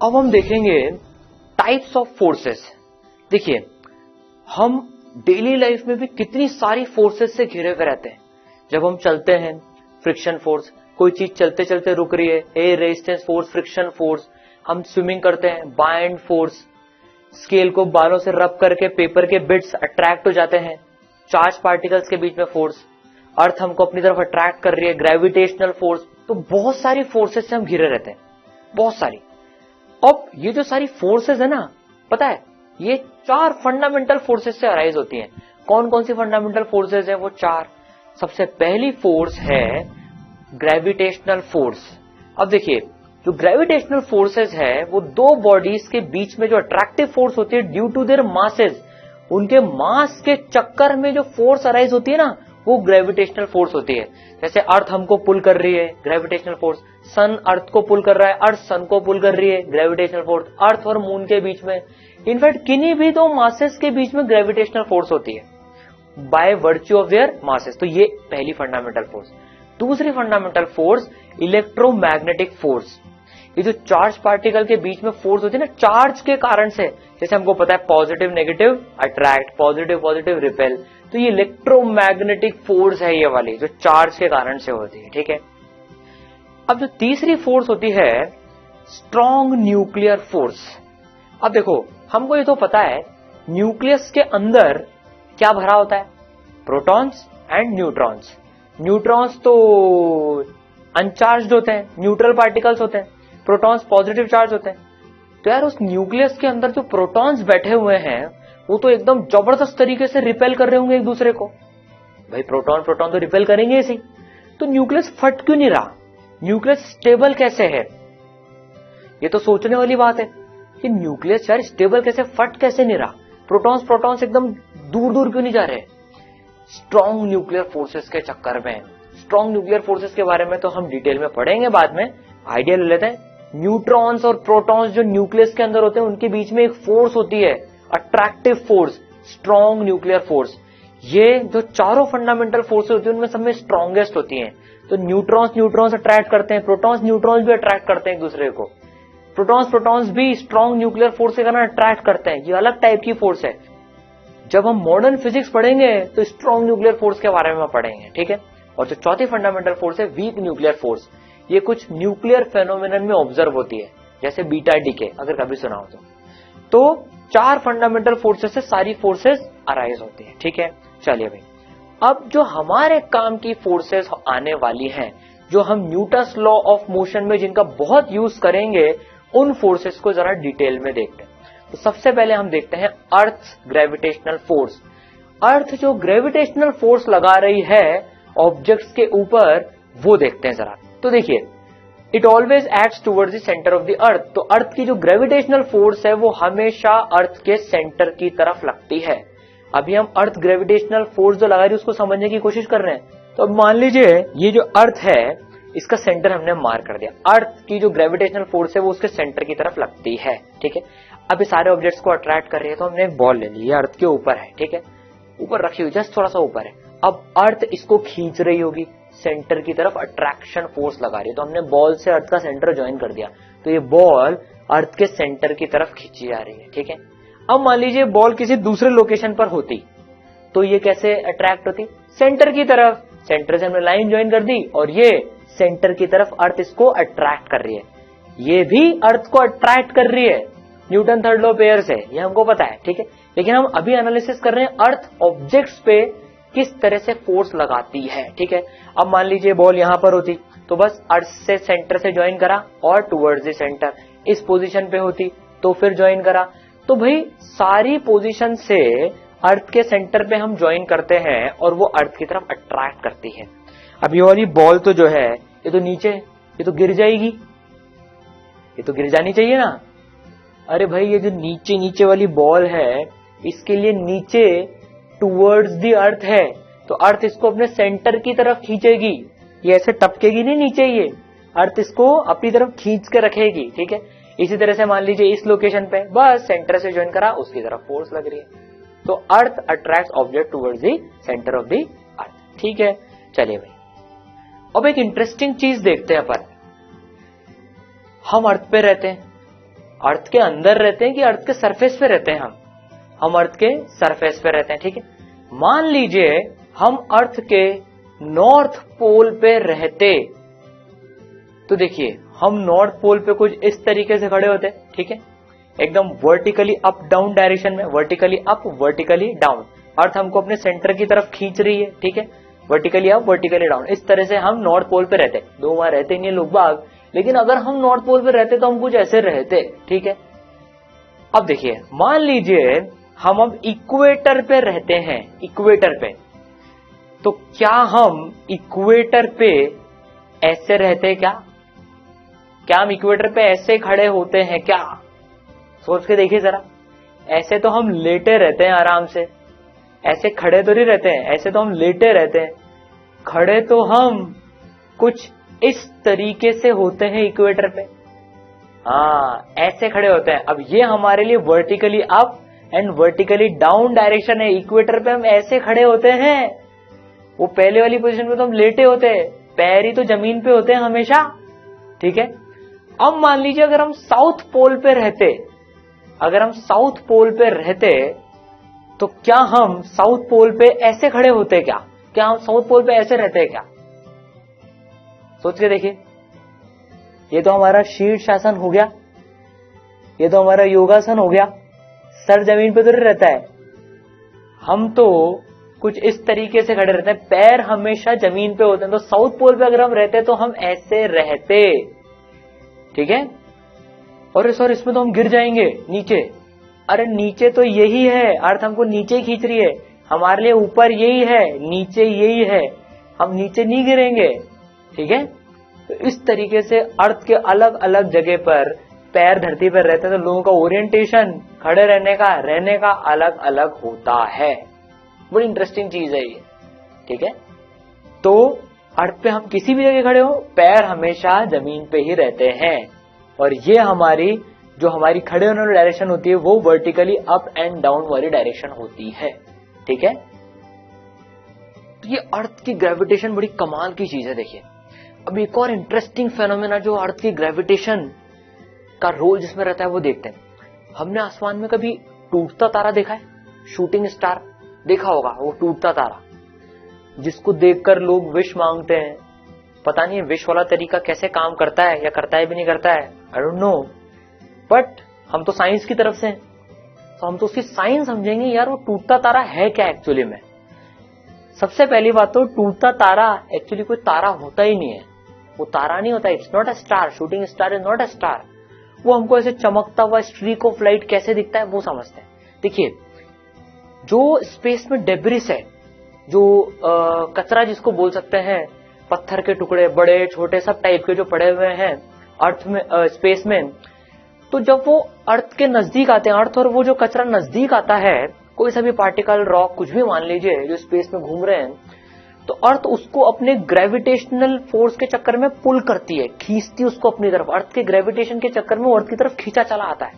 अब हम देखेंगे टाइप्स ऑफ फोर्सेस। देखिए, हम डेली लाइफ में भी कितनी सारी फोर्सेस से घिरे हुए रहते हैं। जब हम चलते हैं, फ्रिक्शन फोर्स, कोई चीज चलते चलते रुक रही है, air resistance force, friction force. हम स्विमिंग करते हैं, बाइंड फोर्स, स्केल को बालों से रब करके पेपर के बिट्स अट्रैक्ट हो जाते हैं, चार्ज पार्टिकल्स के बीच में फोर्स। अर्थ हमको अपनी तरफ अट्रैक्ट कर रही है, ग्रेविटेशनल फोर्स। तो बहुत सारी फोर्सेस से हम घिरे रहते हैं, बहुत सारी। अब ये जो सारी फोर्सेस है ना, पता है, ये 4 फंडामेंटल फोर्सेस से अराइज होती हैं। कौन कौन सी फंडामेंटल फोर्सेस हैं? वो 4। सबसे पहली फोर्स है ग्रेविटेशनल फोर्स। अब देखिए, जो ग्रेविटेशनल फोर्सेस है वो दो बॉडीज के बीच में जो अट्रैक्टिव फोर्स होती है ड्यू टू देयर मासेस, उनके मास के चक्कर में जो फोर्स अराइज होती है ना, वो ग्रेविटेशनल फोर्स होती है। जैसे अर्थ हमको पुल कर रही है, ग्रेविटेशनल फोर्स। सन अर्थ को पुल कर रहा है, अर्थ सन को पुल कर रही है, ग्रेविटेशनल फोर्स। अर्थ और मून के बीच में, इनफैक्ट किन्हीं भी दो मासेस के बीच में ग्रेविटेशनल फोर्स होती है by virtue of their masses. तो ये पहली फंडामेंटल फोर्स। दूसरी फंडामेंटल फोर्स इलेक्ट्रोमैग्नेटिक फोर्स। ये जो चार्ज पार्टिकल के बीच में फोर्स होती है ना, चार्ज के कारण से, जैसे हमको पता है positive negative attract, positive positive repel. तो ये इलेक्ट्रोमैग्नेटिक फोर्स है ये वाली, जो चार्ज के कारण से होती है। ठीक है। अब जो तीसरी फोर्स होती है स्ट्रॉन्ग न्यूक्लियर फोर्स। अब देखो, हमको ये तो पता है न्यूक्लियस के अंदर क्या भरा होता है? Protons and neutrons. न्यूट्रॉन्स तो अनचार्ज्ड होते हैं, न्यूट्रल पार्टिकल्स होते हैं, प्रोटॉन्स पॉजिटिव चार्ज होते हैं। तो यार उस न्यूक्लियस के अंदर जो प्रोटॉन्स बैठे हुए हैं वो तो एकदम जबरदस्त तरीके से रिपेल कर रहे होंगे एक दूसरे को। भाई प्रोटॉन प्रोटॉन तो रिपेल करेंगे ऐसे ही। तो न्यूक्लियस फट क्यों नहीं रहा? न्यूक्लियस स्टेबल कैसे है? ये तो सोचने वाली बात है कि न्यूक्लियस यार स्टेबल कैसे, फट कैसे नहीं रहा? प्रोटॉन्स प्रोटॉन्स एकदम दूर दूर क्यों नहीं जा रहे? स्ट्रॉन्ग न्यूक्लियर फोर्सेस के चक्कर में। स्ट्रॉन्ग न्यूक्लियर फोर्सेस के बारे में तो हम डिटेल में पढ़ेंगे बाद में, आइडिया ले लेते हैं। न्यूट्रॉन्स और प्रोटॉन्स जो न्यूक्लियस के अंदर होते हैं उनके बीच में एक फोर्स होती है, attractive force, strong nuclear force. ये जो चारों फंडामेंटल फोर्सेस होती है उनमें सब में स्ट्रॉन्गेस्ट होती हैं। तो न्यूट्रॉन्स अट्रैक्ट करते हैं, प्रोटॉन्स न्यूट्रॉन्स भी अट्रैक्ट करते हैं एक दूसरे को। प्रोटॉन्स भी स्ट्रॉन्ग न्यूक्लियर फोर्स के कारण अट्रैक्ट करते हैं। ये अलग टाइप की फोर्स है। जब हम मॉडर्न फिजिक्स पढ़ेंगे तो स्ट्रॉन्ग न्यूक्लियर फोर्स के बारे में पढ़ेंगे। ठीक है। और जो चौथी फंडामेंटल फोर्स है वीक न्यूक्लियर फोर्स। ये कुछ न्यूक्लियर फेनोमेनन में ऑब्जर्व होती है, जैसे बीटा डीके, अगर कभी सुना हो तो 4 फंडामेंटल फोर्सेस से सारी फोर्सेस अराइज होती है। ठीक है। चलिए भाई, अब जो हमारे काम की फोर्सेस आने वाली हैं, जो हम न्यूटन्स लॉ ऑफ मोशन में जिनका बहुत यूज करेंगे, उन फोर्सेस को जरा डिटेल में देखते हैं। तो सबसे पहले हम देखते हैं अर्थ ग्रेविटेशनल फोर्स। अर्थ जो ग्रेविटेशनल फोर्स लगा रही है ऑब्जेक्ट्स के ऊपर, वो देखते हैं जरा। तो देखिए, it always acts towards the centre of the earth. तो अर्थ की जो ग्रेविटेशनल फोर्स है वो हमेशा अर्थ के सेंटर की तरफ लगती है। अभी हम अर्थ ग्रेविटेशनल फोर्स जो लगा रही है उसको समझने की कोशिश कर रहे हैं। तो अब मान लीजिए ये जो अर्थ है इसका सेंटर हमने मार्क कर दिया। अर्थ की जो ग्रेविटेशनल फोर्स है वो उसके सेंटर की तरफ लगती है। ठीक है। अब ये सारे ऑब्जेक्ट्स को अट्रैक्ट कर रही है। तो हमने एक बॉल ले ली, ये अर्थ के ऊपर है। ठीक है, ऊपर रखी हुई, जस्ट थोड़ा सा ऊपर है। अब अर्थ इसको खींच रही होगी सेंटर की तरफ, अट्रैक्शन फोर्स लगा रही है। तो हमने बॉल से अर्थ का सेंटर ज्वाइन कर दिया, तो ये बॉल अर्थ के सेंटर की तरफ खींची जा रही है। ठीक है। अब मान लीजिए बॉल किसी दूसरे लोकेशन पर होती, तो ये कैसे अट्रैक्ट होती? सेंटर की तरफ। सेंटर से हमने लाइन ज्वाइन कर दी और ये सेंटर की तरफ अर्थ इसको अट्रैक्ट कर रही है। ये भी अर्थ को अट्रैक्ट कर रही है न्यूटन थर्ड लॉ पेयर से, ये हमको पता है। ठीक है। लेकिन हम अभी एनालिसिस कर रहे हैं अर्थ ऑब्जेक्ट्स पे किस तरह से फोर्स लगाती है। ठीक है। अब मान लीजिए बॉल यहां पर होती, तो बस अर्थ से सेंटर से ज्वाइन करा और टुवर्ड्स द सेंटर। इस पोजीशन पे होती तो फिर ज्वाइन करा। तो भाई सारी पोजीशन से अर्थ के सेंटर पे हम ज्वाइन करते हैं और वो अर्थ की तरफ अट्रैक्ट करती है। अब ये वाली बॉल तो जो है ये तो नीचे, ये तो गिर जाएगी, ये तो गिर जानी चाहिए ना। अरे भाई ये जो नीचे नीचे वाली बॉल है इसके लिए नीचे टुवर्ड्स द अर्थ है, तो अर्थ इसको अपने सेंटर की तरफ खींचेगी। ये ऐसे टपकेगी नहीं नीचे, ये अर्थ इसको अपनी तरफ खींच के रखेगी। ठीक है। इसी तरह से मान लीजिए इस लोकेशन पे बस सेंटर से ज्वाइन करा, उसकी तरफ फोर्स लग रही है। तो अर्थ attracts object towards the centre of the earth. ठीक है। चलिए भाई, अब एक इंटरेस्टिंग चीज देखते हैं अपन। हम अर्थ पे रहते हैं, अर्थ के अंदर रहते हैं कि अर्थ के सरफेस पे रहते हैं? हम अर्थ के सरफेस पे रहते हैं, ठीक है। मान लीजिए हम अर्थ के नॉर्थ पोल पे रहते, तो देखिए हम नॉर्थ पोल पे कुछ इस तरीके से खड़े होते, ठीक है, एकदम वर्टिकली अप डाउन डायरेक्शन में, वर्टिकली अप वर्टिकली डाउन। अर्थ हमको अपने सेंटर की तरफ खींच रही है, ठीक है, वर्टिकली अप वर्टिकली डाउन। इस तरह से हम नॉर्थ पोल पे रहते। दो वहां रहते नहीं लोग बाग, लेकिन अगर हम नॉर्थ पोल पे रहते तो हम कुछ ऐसे रहते, ठीक है। अब देखिए मान लीजिए हम अब इक्वेटर पे रहते हैं, इक्वेटर पे, तो क्या हम इक्वेटर पे ऐसे रहते? क्या हम इक्वेटर पे ऐसे खड़े होते हैं क्या? सोच के देखिए जरा। ऐसे तो हम लेटे रहते हैं आराम से, ऐसे खड़े तो नहीं रहते हैं, ऐसे तो हम लेटे रहते हैं। खड़े तो हम कुछ इस तरीके से होते हैं इक्वेटर पे, हाँ ऐसे खड़े होते हैं। अब ये हमारे लिए vertically up and vertically down direction है। इक्वेटर पे हम ऐसे खड़े होते हैं, वो पहले वाली पोजीशन पे तो हम लेटे होते हैं, पैर ही तो जमीन पे होते हैं हमेशा, ठीक है। अब मान लीजिए अगर हम साउथ पोल पे रहते, अगर हम साउथ पोल पे रहते तो क्या हम साउथ पोल पे ऐसे खड़े होते? क्या हम साउथ पोल पे ऐसे रहते क्या? सोच के देखिए। ये तो हमारा शीर्षासन हो गया, ये तो हमारा योगासन हो गया, सर जमीन पे तो नहीं रहता है, हम तो कुछ इस तरीके से खड़े रहते हैं, पैर हमेशा जमीन पे होते हैं। तो साउथ पोल पे अगर हम रहते तो हम ऐसे रहते, ठीक है। और सर इसमें तो हम गिर जाएंगे नीचे। अरे नीचे तो यही है, अर्थ हमको नीचे खींच रही है, हमारे लिए ऊपर यही है, नीचे यही है, हम नीचे नहीं गिरेंगे, ठीक है। तो इस तरीके से अर्थ के अलग अलग जगह पर पैर धरती पर रहते हैं, तो लोगों का ओरिएंटेशन खड़े रहने का अलग अलग होता है। बड़ी इंटरेस्टिंग चीज है ये, ठीक है। तो अर्थ पे हम किसी भी जगह खड़े हो, पैर हमेशा जमीन पे ही रहते हैं, और ये हमारी जो हमारी खड़े होने वाली डायरेक्शन होती है वो वर्टिकली अप एंड डाउन वाली डायरेक्शन होती है, ठीक है। तो ये अर्थ की ग्रेविटेशन बड़ी कमाल की चीज है। देखिए अब एक और इंटरेस्टिंग फेनोमेना जो अर्थ की ग्रेविटेशन का रोल जिसमें रहता है वो देखते हैं। हमने आसमान में कभी टूटता तारा देखा है? शूटिंग स्टार देखा होगा, वो टूटता तारा जिसको देखकर लोग विश मांगते हैं। पता नहीं विश वाला तरीका कैसे काम करता है, या करता है भी नहीं करता है, आई डोंट नो, बट हम तो साइंस की तरफ से हैं, तो हम तो उसकी साइंस समझेंगे यार वो टूटता तारा है क्या एक्चुअली में। सबसे पहली बात तो टूटता तारा एक्चुअली कोई तारा होता ही नहीं है, वो तारा नहीं होता, it's not a star, shooting star is not a star. वो हमको ऐसे चमकता हुआ स्ट्रीक ऑफ लाइट कैसे दिखता है वो समझते हैं। देखिए जो स्पेस में डेब्रिस है, जो कचरा जिसको बोल सकते हैं, पत्थर के टुकड़े बड़े छोटे सब टाइप के जो पड़े हुए हैं अर्थ में, स्पेस में, तो जब वो अर्थ के नजदीक आते हैं, अर्थ और वो जो कचरा नजदीक आता है, कोई सा भी पार्टिकल रॉक कुछ भी मान लीजिए जो स्पेस में घूम रहे हैं, तो अर्थ उसको अपने ग्रेविटेशनल फोर्स के चक्कर में पुल करती है, खींचती उसको अपनी तरफ। अर्थ के ग्रेविटेशन के चक्कर में वो अर्थ की तरफ खींचा चला आता है।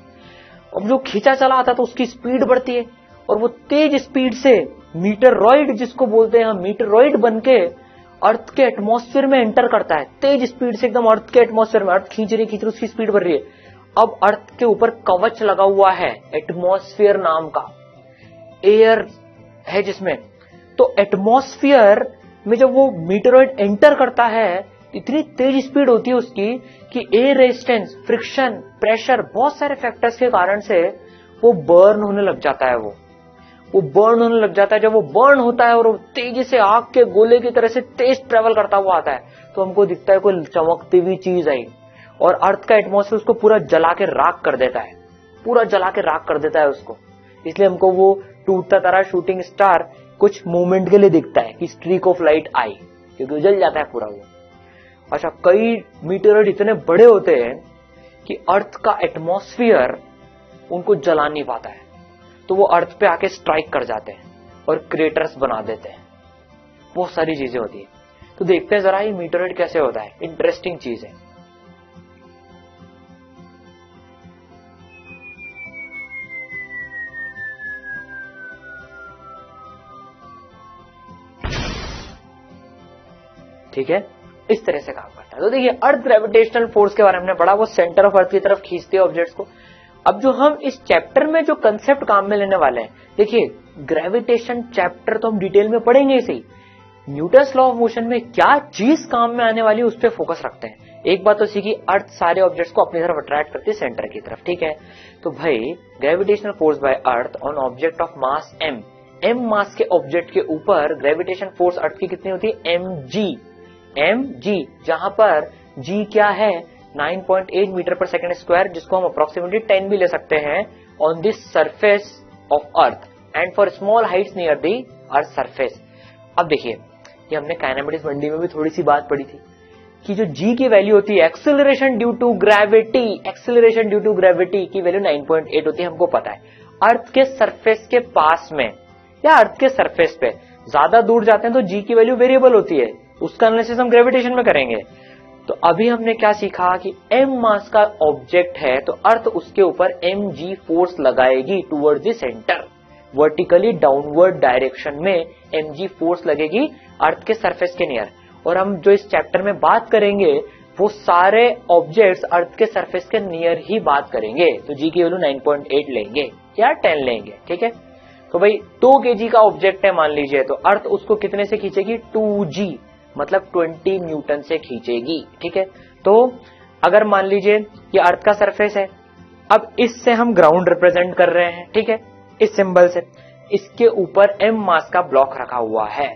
अब जो खींचा चला आता है तो उसकी स्पीड बढ़ती है, और वो तेज स्पीड से मीटरॉइड जिसको बोलते हैं हम, मीटरॉइड बनके अर्थ के एटमॉस्फेयर में एंटर करता है, तेज स्पीड से एकदम अर्थ के एटमॉस्फेयर में। अर्थ खींच रही उसकी स्पीड बढ़ रही है। अब अर्थ के ऊपर कवच लगा हुआ है एटमॉस्फेयर नाम का, एयर है जिसमें, तो एटमॉस्फेयर में जब वो मीटरॉइड एंटर करता है इतनी तेज स्पीड होती है उसकी कि एयर रेजिस्टेंस, फ्रिक्शन, प्रेशर, बहुत सारे फैक्टर्स के कारण से वो बर्न होने लग जाता है। वो बर्न होने लग जाता है। जब वो बर्न होता है और वो तेजी से आग के गोले की तरह से तेज ट्रेवल करता हुआ आता है, तो हमको दिखता है कोई चमकती हुई चीज आई, और अर्थ का एटमॉस्फेयर उसको पूरा जला के राख कर देता है, पूरा जला के राख कर देता है उसको। इसलिए हमको वो टूटता तारा, शूटिंग स्टार कुछ मोमेंट के लिए दिखता है कि स्ट्रीक ऑफ लाइट आई, क्योंकि जल जाता है पूरा वो। अच्छा, कई मीटरॉइड इतने बड़े होते हैं कि अर्थ का एटमॉस्फेयर उनको जला नहीं पाता है, तो वो अर्थ पे आके स्ट्राइक कर जाते हैं और क्रेटर्स बना देते हैं। बहुत सारी चीजें होती है। तो देखते हैं जरा ये मीटरॉइड कैसे होता है, इंटरेस्टिंग चीज है। ठीक है, इस तरह से काम करता है। तो देखिए अर्थ ग्रेविटेशनल फोर्स के बारे में हमने पढ़ा, वो सेंटर ऑफ अर्थ की तरफ खींचते हैं ऑब्जेक्ट्स को। अब जो हम इस चैप्टर में जो कंसेप्ट काम में लेने वाले हैं, देखिए ग्रेविटेशन चैप्टर तो हम डिटेल में पढ़ेंगे ही सही, न्यूटन्स लॉ ऑफ मोशन में क्या चीज काम में आने वाली है उस पर फोकस रखते हैं। एक बात तो सीखी, अर्थ सारे ऑब्जेक्ट्स को अपनी तरफ अट्रैक्ट करती है सेंटर की तरफ, ठीक है। तो भाई gravitational force by earth on object of mass m, m मास के ऑब्जेक्ट के ऊपर ग्रेविटेशन फोर्स अर्थ की कितनी होती है, mg, जहां पर g क्या है 9.8 मीटर पर सेकेंड स्क्वायर, जिसको हम अप्रोक्सीमेटली 10 भी ले सकते हैं, on this surface of earth and for small Heights near the earth surface. अब देखिए, ये हमने काइनेमेटिक्स 1D में भी थोड़ी सी बात पढ़ी थी कि जो g की वैल्यू होती है acceleration due to gravity, acceleration due to gravity की वैल्यू 9.8 होती है, हमको पता है। अर्थ के सरफेस के पास में या अर्थ के सरफेस पे ज्यादा दूर जाते हैं तो g की वैल्यू वेरिएबल होती है, उसका एनालिसिस हम ग्रेविटेशन में करेंगे। तो अभी हमने क्या सीखा कि m मास का ऑब्जेक्ट है तो अर्थ उसके ऊपर mg फोर्स लगाएगी towards the centre, vertically downward direction में mg फोर्स लगेगी अर्थ के सरफेस के नियर। और हम जो इस चैप्टर में बात करेंगे वो सारे ऑब्जेक्ट्स अर्थ के सरफेस के नियर ही बात करेंगे, तो g की वैल्यू 9.8 लेंगे या 10 लेंगे, ठीक है। तो भाई 2 kg का ऑब्जेक्ट है मान लीजिए, तो अर्थ उसको कितने से खींचेगी, 2g मतलब 20 न्यूटन से खींचेगी, ठीक है। तो अगर मान लीजिए ये अर्थ का सरफेस है, अब इससे हम ग्राउंड रिप्रेजेंट कर रहे हैं, ठीक है, इस सिंबल से, इसके ऊपर m मास का ब्लॉक रखा हुआ है।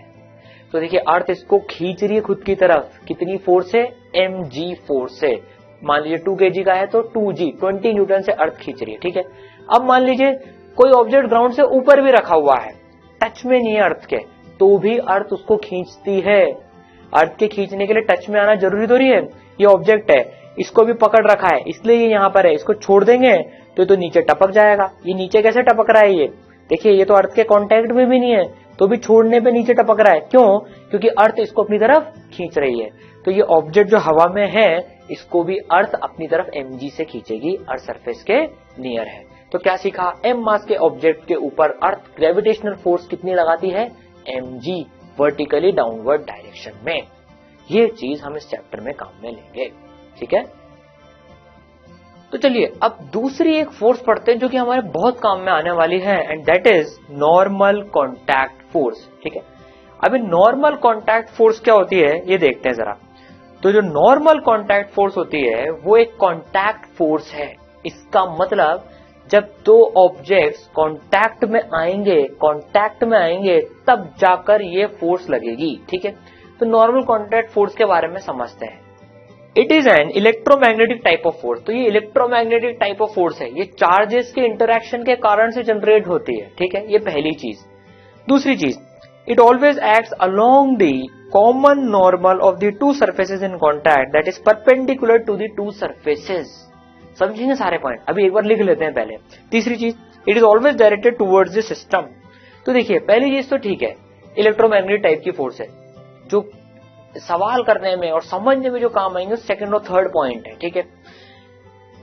तो देखिए अर्थ इसको खींच रही है खुद की तरफ, कितनी फोर्स है, mg फोर्स से। मान लीजिए 2 kg का है तो 2g 20 न्यूटन से अर्थ खींच रही है, ठीक है। अब मान लीजिए कोई ऑब्जेक्ट ग्राउंड से ऊपर भी रखा हुआ है, टच में नहीं है अर्थ के, तो भी अर्थ उसको खींचती है। अर्थ के खींचने के लिए टच में आना जरूरी थोड़ी है, ये ऑब्जेक्ट है, इसको भी पकड़ रखा है इसलिए ये यहाँ पर है, इसको छोड़ देंगे तो नीचे टपक जाएगा। ये नीचे कैसे टपक रहा है, ये देखिए ये तो अर्थ के कांटेक्ट में भी नहीं है तो भी छोड़ने पे नीचे टपक रहा है, क्यों, क्योंकि अर्थ इसको अपनी तरफ खींच रही है। तो ये ऑब्जेक्ट जो हवा में है इसको भी अर्थ अपनी तरफ mg से खींचेगी, अर्थ सरफेस के नियर है। तो क्या सीखा, m मास के ऑब्जेक्ट के ऊपर अर्थ ग्रेविटेशनल फोर्स कितनी लगाती है, mg, वर्टिकली डाउनवर्ड डायरेक्शन में। ये चीज हम इस चैप्टर में काम में लेंगे, ठीक है। तो चलिए अब दूसरी एक फोर्स पढ़ते हैं जो कि हमारे बहुत काम में आने वाली है, and that is normal contact force, ठीक है। अभी नॉर्मल कॉन्टैक्ट फोर्स क्या होती है ये देखते हैं जरा। तो जो नॉर्मल कॉन्टैक्ट फोर्स होती है वो एक कॉन्टैक्ट फोर्स है। इसका मतलब जब दो ऑब्जेक्ट्स कांटेक्ट में आएंगे तब जाकर ये फोर्स लगेगी, ठीक है। तो नॉर्मल कॉन्टैक्ट फोर्स के बारे में समझते हैं। It is an electromagnetic type of force. तो ये इलेक्ट्रोमैग्नेटिक टाइप ऑफ फोर्स है, ये चार्जेस के इंटरैक्शन के कारण से जनरेट होती है, ठीक है, ये पहली चीज। दूसरी चीज, it always acts along the common normal of the two surfaces in contact that is perpendicular to the two surfaces. समझिए सारे पॉइंट, अभी एक बार लिख लेते हैं पहले। तीसरी चीज, it is always directed towards the system. तो देखिए पहली चीज तो ठीक है, इलेक्ट्रोमैग्नेटिक टाइप की फोर्स है, जो सवाल करने में और समझने में जो काम आएंगे सेकंड और थर्ड पॉइंट है, ठीक है।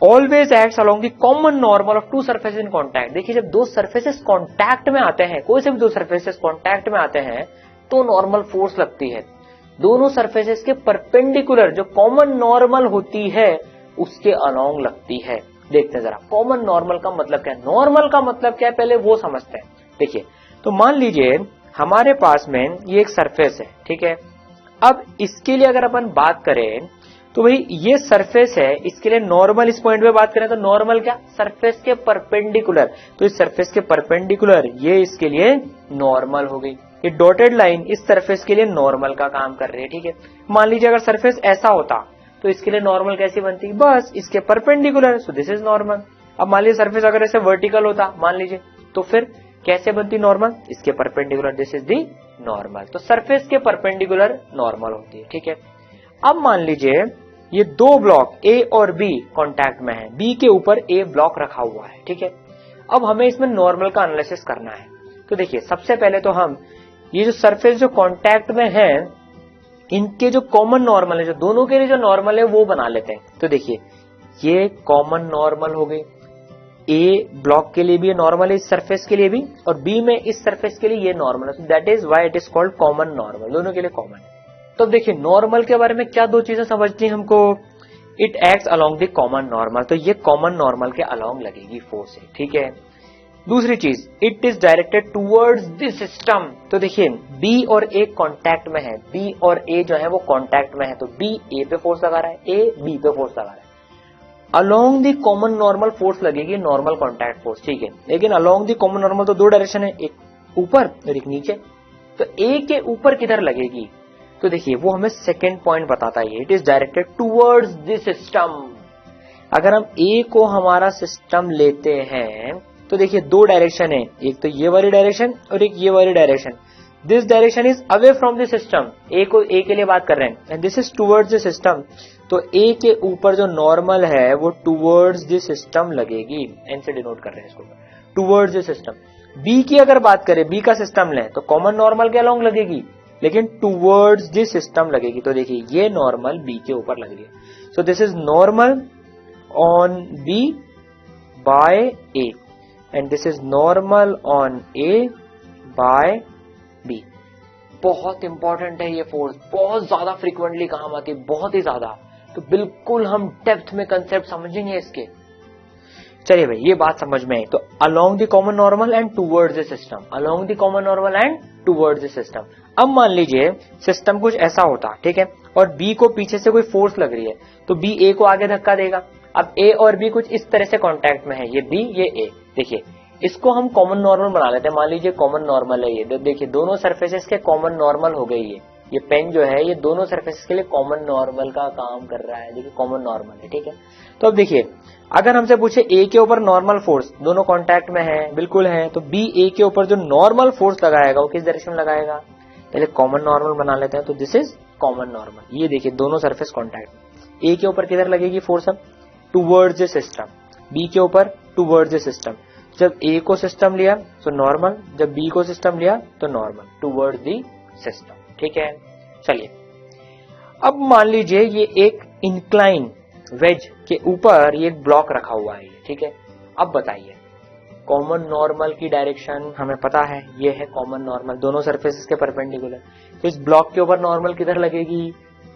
Always acts along the common normal of two surfaces in contact. देखिए जब दो सर्फेसेस कॉन्टैक्ट में आते हैं, कोई से भी दो सर्फेसेस कॉन्टैक्ट में आते हैं तो नॉर्मल फोर्स लगती है। दोनों सर्फेसेस के परपेंडिकुलर जो कॉमन नॉर्मल होती है उसके अलोंग लगती है। देखते हैं जरा कॉमन नॉर्मल का मतलब क्या है, नॉर्मल का मतलब क्या है पहले वो समझते हैं। देखिए तो मान लीजिए हमारे पास में ये एक सरफेस है, ठीक है। अब इसके लिए अगर अपन बात करें तो भाई ये सरफेस है, इसके लिए नॉर्मल, इस पॉइंट पे बात करें तो नॉर्मल क्या, सरफेस के परपेंडिकुलर। तो इस सरफेस के परपेंडिकुलर ये इसके लिए नॉर्मल हो गई। ये डॉटेड लाइन इस सरफेस के लिए नॉर्मल का काम कर रही है, ठीक है। मान लीजिए अगर सरफेस ऐसा होता तो इसके लिए नॉर्मल कैसी बनती, बस इसके perpendicular, so this is normal. अब मान लीजिए सरफेस अगर ऐसे वर्टिकल होता मान लीजिए, तो फिर कैसे बनती नॉर्मल, इसके perpendicular, this is the normal. तो सरफेस के परपेंडिकुलर नॉर्मल होती है, ठीक है। अब मान लीजिए ये दो ब्लॉक ए और बी कांटेक्ट में है, बी के ऊपर ए ब्लॉक रखा हुआ है, ठीक है। अब हमें इसमें नॉर्मल का एनालिसिस करना है। तो देखिए सबसे पहले तो हम ये जो सरफेस जो कांटेक्ट में है इनके जो कॉमन नॉर्मल है, जो दोनों के लिए जो नॉर्मल है वो बना लेते हैं। तो देखिए ये कॉमन नॉर्मल हो गई, ए ब्लॉक के लिए भी ये नॉर्मल है, इस सरफेस के लिए भी, और बी में इस सरफेस के लिए ये नॉर्मल है। That is why it is called common normal, दोनों के लिए कॉमन है। तो देखिए नॉर्मल के बारे में क्या दो चीजें समझनी हमको, it acts along the common normal, तो ये कॉमन नॉर्मल के अलोंग लगेगी फोर्स से, ठीक है। दूसरी चीज, it is directed towards the system, तो देखिए बी और ए कांटेक्ट में है, बी और ए जो है वो कांटेक्ट में है, तो बी ए पे फोर्स लगा रहा है, ए बी पे फोर्स लगा रहा है। Along the common normal force लगेगी नॉर्मल कांटेक्ट फोर्स, ठीक है। लेकिन अलोंग द कॉमन नॉर्मल तो दो डायरेक्शन है, एक ऊपर और एक नीचे, तो ए के ऊपर किधर लगेगी, तो देखिए वो हमें सेकेंड पॉइंट बताता है, it is directed towards the system. अगर हम ए को हमारा सिस्टम लेते हैं तो देखिए दो डायरेक्शन है, एक तो ये वाली डायरेक्शन और एक ये वाली direction. This direction is away from the system, A को ए के लिए बात कर रहे हैं, and this is towards the system, तो ए के ऊपर जो नॉर्मल है वो टूवर्ड्स द सिस्टम लगेगी, एन से डिनोट कर रहे हैं इसको, टूवर्ड्स द सिस्टम। बी की अगर बात करें, बी का सिस्टम लें तो कॉमन नॉर्मल के अलोंग लगेगी, लेकिन टूवर्ड्स द सिस्टम लगेगी, तो देखिए ये नॉर्मल बी के ऊपर लग रही है, so this is normal on B by A and this is normal on A by B. बहुत इंपॉर्टेंट है ये फोर्स, बहुत ज्यादा फ्रीक्वेंटली काम आती है, बहुत ही ज्यादा, तो बिल्कुल हम डेप्थ में कंसेप्ट समझेंगे इसके। चलिए भाई ये बात समझ में आई, तो along the common normal and towards the system, along the common normal and towards the system. अब मान लीजिए सिस्टम कुछ ऐसा होता, ठीक है, और बी को पीछे से कोई फोर्स लग रही है, तो बी ए को आगे धक्का देगा। अब ए और बी कुछ इस तरह से कांटेक्ट में है, ये बी ये ए, देखिए इसको हम कॉमन नॉर्मल बना लेते हैं, मान लीजिए कॉमन नॉर्मल है ये, देखिए दोनों सरफेसेस के कॉमन नॉर्मल हो गई ये पेन जो है ये दोनों सरफेसेस के लिए कॉमन नॉर्मल का काम कर रहा है, देखिए कॉमन नॉर्मल है, ठीक है। तो अब देखिए अगर हमसे पूछे ए के ऊपर नॉर्मल फोर्स, दोनों कांटेक्ट में है, बिल्कुल है, तो बी ए के ऊपर जो नॉर्मल फोर्स लगाएगा वो किस डायरेक्शन में लगाएगा, पहले कॉमन नॉर्मल बना लेते हैं, तो दिस इज कॉमन नॉर्मल। ये देखिए दोनों सरफेस कांटेक्ट में, ए के ऊपर किधर लगेगी फोर्स, अब टूवर्ड्स द सिस्टम, बी के ऊपर टूवर्ड्स द सिस्टम। जब ए को सिस्टम लिया तो नॉर्मल, जब बी को सिस्टम लिया तो नॉर्मल, टूवर्ड्स द सिस्टम, ठीक है। चलिए अब मान लीजिए ये एक इंक्लाइन वेज के ऊपर ये एक ब्लॉक रखा हुआ है, ठीक है। अब बताइए कॉमन नॉर्मल की डायरेक्शन हमें पता है, ये है कॉमन नॉर्मल, दोनों सरफेसेस के परपेंडिकुलर, तो इस ब्लॉक के ऊपर नॉर्मल किधर लगेगी,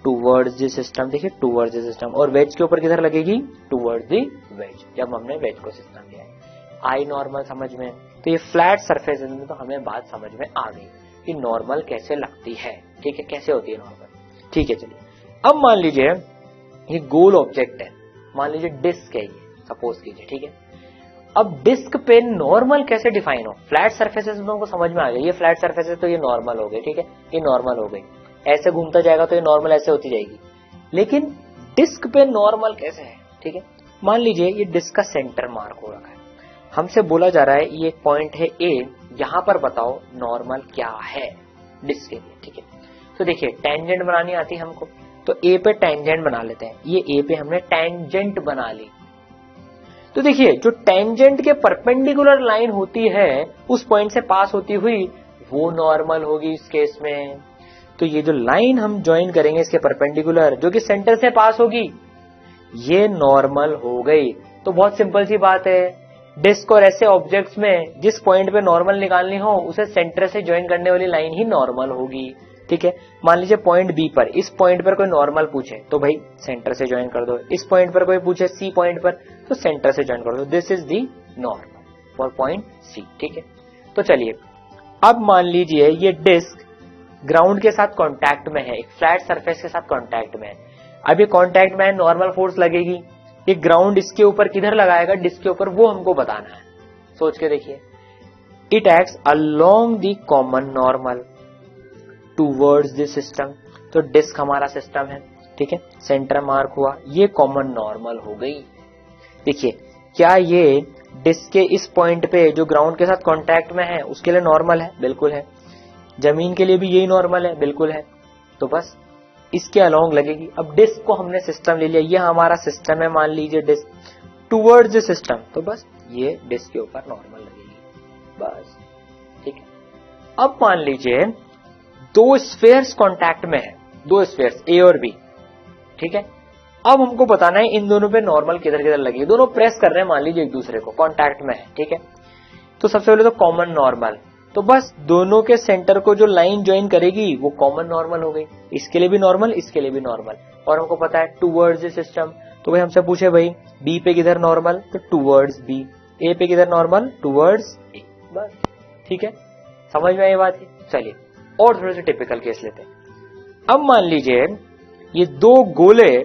टूवर्ड्स द सिस्टम, देखिए टूवर्ड्स द सिस्टम, और वेज के ऊपर किधर लगेगी, टूवर्ड्स द वेज, जब हमने वेज को सिस्टम लिया है। आई नॉर्मल समझ में, तो ये फ्लैट सरफेस में तो हमें बात समझ में आ गई कि नॉर्मल कैसे लगती है, ठीक है, कैसे होती है नॉर्मल, ठीक है। चलिए अब मान लीजिए ये गोल ऑब्जेक्ट है, मान लीजिए डिस्क है ये, सपोज कीजिए, ठीक है। अब डिस्क पे नॉर्मल कैसे डिफाइन हो, फ्लैट सरफेसेस में को समझ में आ गया, ये फ्लैट सरफेसेस तो ये नॉर्मल हो गई, ठीक है, ये नॉर्मल हो गई, ऐसे घूमता जाएगा तो ये नॉर्मल ऐसे होती जाएगी, लेकिन डिस्क पे नॉर्मल कैसे है, ठीक है। मान लीजिए ये डिस्क का सेंटर मार्क हो रखा है, हमसे बोला जा रहा है ये एक पॉइंट है ए, यहां पर बताओ नॉर्मल क्या है डिस्क के लिए, ठीक है। तो देखिए टेंजेंट बनानी आती है हमको, तो ए पे टेंजेंट बना लेते हैं, ये ए पे हमने टेंजेंट बना ली। तो देखिए जो टेंजेंट के परपेंडिकुलर लाइन होती है उस पॉइंट से पास होती हुई वो नॉर्मल होगी इस केस में। तो ये जो लाइन हम ज्वाइन करेंगे इसके परपेंडिकुलर जो कि सेंटर से पास होगी ये नॉर्मल हो गई। तो बहुत सिंपल सी बात है, डिस्क और ऐसे ऑब्जेक्ट्स में जिस पॉइंट पे नॉर्मल निकालनी हो उसे सेंटर से ज्वाइन करने वाली लाइन ही नॉर्मल होगी, ठीक है। मान लीजिए पॉइंट बी पर, इस पॉइंट पर कोई नॉर्मल पूछे तो भाई सेंटर से ज्वाइन कर दो, इस पॉइंट पर कोई पूछे सी पॉइंट पर तो सेंटर से ज्वाइन कर दो, this is the normal for point C, ठीक है। तो चलिए अब मान लीजिए ये डिस्क ग्राउंड के साथ कांटेक्ट में है, एक फ्लैट सरफेस के साथ कांटेक्ट में है। अब ये कांटेक्ट में है, नॉर्मल फोर्स लगेगी, ये ग्राउंड इसके ऊपर किधर लगाएगा, डिस्क के ऊपर, वो हमको बताना है। सोच के देखिए, it acts along the common normal towards the system. तो डिस्क हमारा सिस्टम है, ठीक है, सेंटर मार्क हुआ, ये कॉमन नॉर्मल हो गई। देखिए क्या ये डिस्क के इस पॉइंट पे जो ग्राउंड के साथ कांटेक्ट में है उसके लिए नॉर्मल है, बिल्कुल है। जमीन के लिए भी यही नॉर्मल है, बिल्कुल है। तो बस इसके अलोंग लगेगी। अब डिस्क को हमने सिस्टम ले लिया, ये हमारा सिस्टम है, मान लीजिए डिस्क टूवर्ड्स द सिस्टम, तो बस ये डिस्क के ऊपर नॉर्मल लगेगी, बस, ठीक है। अब मान लीजिए दो स्फीयर्स कांटेक्ट में है, दो स्फीयर्स ए और बी, ठीक है। अब हमको बताना है इन दोनों पे नॉर्मल किधर किधर लगेगी। दोनों प्रेस कर रहे हैं मान लीजिए एक दूसरे को, कांटेक्ट में है, ठीक है। तो सबसे पहले तो कॉमन नॉर्मल, तो बस दोनों के सेंटर को जो लाइन ज्वाइन करेगी वो कॉमन नॉर्मल हो गई, इसके लिए भी नॉर्मल, इसके लिए भी नॉर्मल। और हमको पता है टूवर्ड्स द सिस्टम, तो भाई हमसे पूछे भाई बी पे किधर नॉर्मल, तो टूवर्ड्स बी, ए पे किधर नॉर्मल, टूवर्ड्स ए, बस ठीक है, समझ में आई बात है। चलिए और थोड़े से टिपिकल केस लेते हैं। अब मान लीजिए ये दो गोले,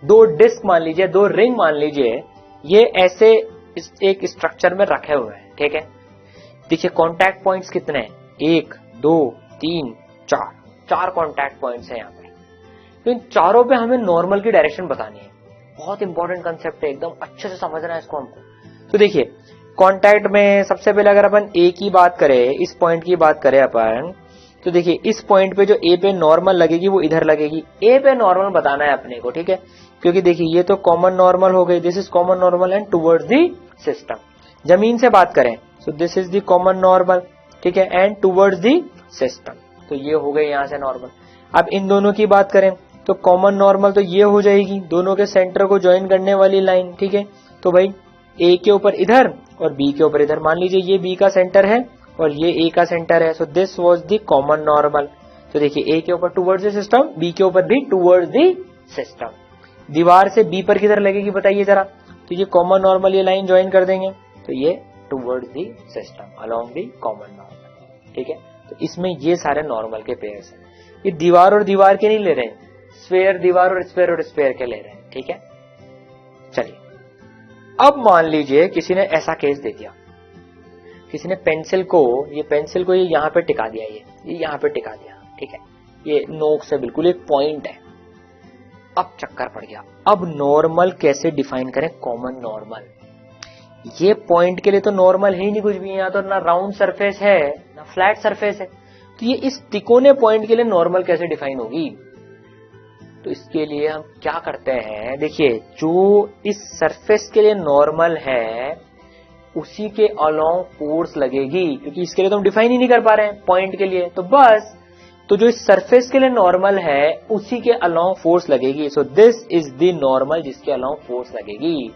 दो डिस्क मान लीजिए, दो रिंग मान लीजिए, ये ऐसे एक स्ट्रक्चर में रखे हुए हैं, ठीक है। देखिए कॉन्टैक्ट पॉइंट्स कितने हैं, 1 2 3 4, 4 कॉन्टैक्ट पॉइंट्स हैं यहाँ पर। तो इन चारों पे हमें नॉर्मल की डायरेक्शन बतानी है। बहुत इंपॉर्टेंट कंसेप्ट है, एकदम अच्छे से समझना है इसको हमको। तो देखिए कॉन्टैक्ट में सबसे पहले अगर अपन ए की बात करें, इस पॉइंट की बात करें अपन, तो देखिए इस पॉइंट पे जो ए पे नॉर्मल लगेगी वो इधर लगेगी, ए पे नॉर्मल बताना है अपने को, ठीक है। क्योंकि देखिए ये तो कॉमन नॉर्मल हो गई, this is common normal and towards the system. जमीन से बात करें सो this is the common normal, ठीक है, एंड टुवर्ड्स दी सिस्टम, तो ये हो गई यहां से नॉर्मल। अब इन दोनों की बात करें तो कॉमन नॉर्मल तो ये हो जाएगी, दोनों के सेंटर को ज्वाइन करने वाली लाइन, ठीक है। तो भाई ए के ऊपर इधर और बी के ऊपर इधर, मान लीजिए ये बी का सेंटर है और ये ए का सेंटर है, so this was the common normal. तो देखिए ए के ऊपर टुवर्ड्स द सिस्टम, बी के ऊपर भी टुवर्ड्स द सिस्टम। दीवार से बी पर किधर लगेगी बताइए जरा, तो ये कॉमन नॉर्मल, ये लाइन ज्वाइन कर देंगे तो ये towards the system along the common normal, ठीक है। तो इसमें ये सारे नॉर्मल के पेयर्स हैं। ये दीवार और दीवार के नहीं ले रहे हैं, स्फेयर दीवार और स्फेयर के ले रहे हैं, ठीक है। चलिए अब मान लीजिए किसी ने ऐसा केस दे दिया, किसी ने पेंसिल को ये यहां पे टिका दिया, ये यहां पे टिका दिया, ठीक है, ये नोक से बिल्कुल एक पॉइंट है। अब चक्कर पड़ गया, अब नॉर्मल कैसे डिफाइन करें, कॉमन नॉर्मल। ये पॉइंट के लिए तो नॉर्मल है ही नहीं कुछ भी, यहाँ तो ना राउंड सरफेस है ना फ्लैट सरफेस है, तो ये इस तिकोने पॉइंट के लिए नॉर्मल कैसे डिफाइन होगी। तो इसके लिए हम क्या करते हैं, देखिए जो इस सरफेस के लिए नॉर्मल है उसी के अलोंग फोर्स लगेगी, क्योंकि इसके लिए तो हम डिफाइन ही नहीं कर पा रहे हैं पॉइंट के लिए, तो बस तो जो इस सरफेस के लिए नॉर्मल है उसी के अलोंग फोर्स लगेगी। सो दिस इज द नॉर्मल जिसके अलोंग फोर्स लगेगी।